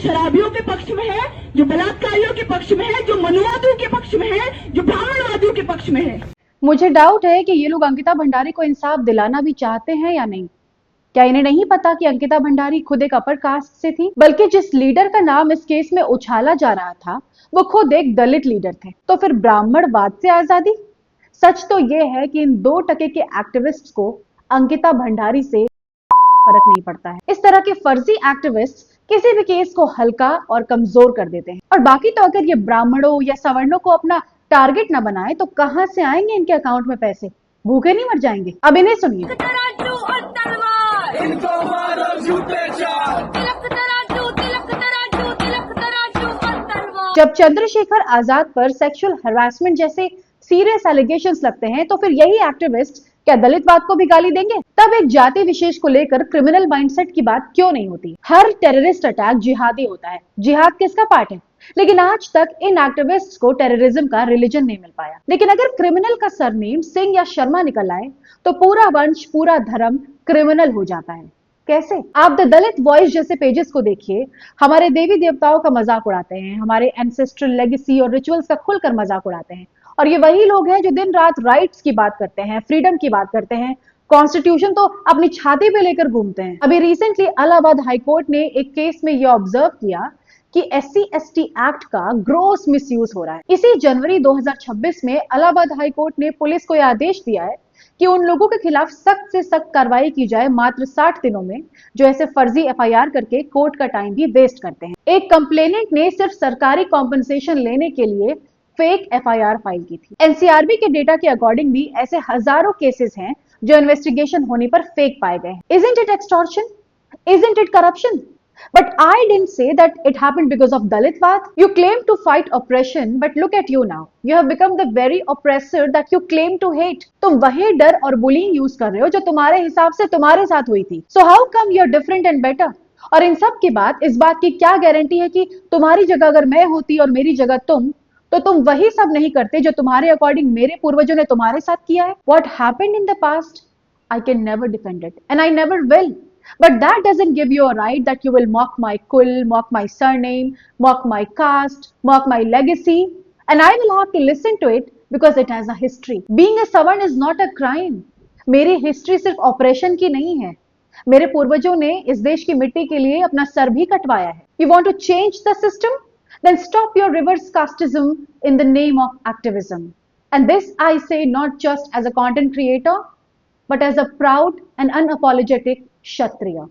शराबियों के पक्ष में है, जो बलात्कारियों के पक्ष में है, जो मनुवादियों के पक्ष में है, जो ब्राह्मणवादियों के पक्ष में है। मुझे डाउट है कि ये लोग अंकिता भंडारी को इंसाफ दिलाना भी चाहते हैं या नहीं। क्या इन्हें नहीं पता कि अंकिता भंडारी खुद एक अपर कास्ट से थी, बल्कि जिस लीडर का नाम इस केस में उछाला जा रहा था वो खुद एक दलित लीडर थे। तो फिर ब्राह्मणवाद से आजादी? सच तो ये है कि इन 2% के एक्टिविस्ट्स को अंकिता भंडारी से फर्क नहीं पड़ता है। इस तरह के फर्जी एक्टिविस्ट किसी भी केस को हल्का और कमजोर कर देते हैं। और बाकी तो अगर ये ब्राह्मणों या सवर्णों को अपना टारगेट ना बनाए तो कहां से आएंगे इनके अकाउंट में पैसे? भूखे नहीं मर जाएंगे? अब इन्हें सुनिए। जब चंद्रशेखर आजाद पर सेक्सुअल हरासमेंट जैसे सीरियस एलिगेशंस लगते हैं तो फिर यही एक्टिविस्ट क्या दलितवाद को भी गाली देंगे? तब एक जाति विशेष को लेकर क्रिमिनल माइंडसेट की बात क्यों नहीं होती? हर टेररिस्ट अटैक जिहादी होता है। जिहाद किसका पार्ट है? लेकिन आज तक इन एक्टिविस्ट्स को टेररिज्म का रिलीजन नहीं मिल पाया। लेकिन अगर क्रिमिनल का सरनेम सिंह या शर्मा निकल आए तो पूरा वंश, पूरा धर्म क्रिमिनल हो जाता है। कैसे? आप द दलित वॉइस जैसे पेजेस को देखिए। हमारे देवी देवताओं का मजाक उड़ाते हैं, हमारे एंसेस्ट्रल लेगेसी और रिचुअल्स का खुलकर मजाक उड़ाते हैं। और ये वही लोग हैं जो दिन रात राइट्स की बात करते हैं, फ्रीडम की बात करते हैं, कॉन्स्टिट्यूशन तो अपनी छाती पे लेकर घूमते हैं। अभी रिसेंटली इलाहाबाद हाईकोर्ट ने एक केस में यह ऑब्जर्व किया कि SC/ST एक्ट का ग्रोस मिसयूज हो रहा है। इसी जनवरी 2026 में इलाहाबाद हाईकोर्ट ने पुलिस को यह आदेश दिया है कि उन लोगों के खिलाफ सख्त से सख्त कार्रवाई की जाए मात्र 60 दिनों में, जो ऐसे फर्जी FIR करके कोर्ट का टाइम भी वेस्ट करते हैं। एक कंप्लेनेंट ने सिर्फ सरकारी कॉम्पनसेशन लेने के लिए फेक FIR फाइल की थी। NCRB के डेटा के अकॉर्डिंग भी ऐसे हजारों केसेस हैं जो इन्वेस्टिगेशन होने पर फेक पाए गए। Isn't it extortion? Isn't it corruption? But I didn't say that it happened because of Dalitvad. You claim to fight oppression, but look at you now. You have become the very oppressor that you claim to hate. तुम वही डर और bullying use कर रहे हो जो तुम्हारे हिसाब से तुम्हारे साथ हुई थी। So how come you're different and better? और इन सब के बाद इस बात की क्या गारंटी है कि तुम्हारी जगह अगर मैं होती और मेरी जगह तुम, तो तुम वही सब नहीं करते जो तुम्हारे अकॉर्डिंग मेरे पूर्वजों ने तुम्हारे साथ किया है? What happened in the past? I can never defend it, and I never will. But that doesn't give you a right that you will mock my kul, mock my surname, mock my caste, mock my legacy, and I will have to listen to it because it has a history. Being a Savarn is not a crime. मेरी history सिर्फ operation की नहीं है। मेरे पूर्वजों ने इस देश की मिट्टी के लिए अपना सर भी कटवाया है। You want to change the system? Then stop your reverse casteism in the name of activism. And this I say not just as a content creator, but as a proud and unapologetic Kshatriya.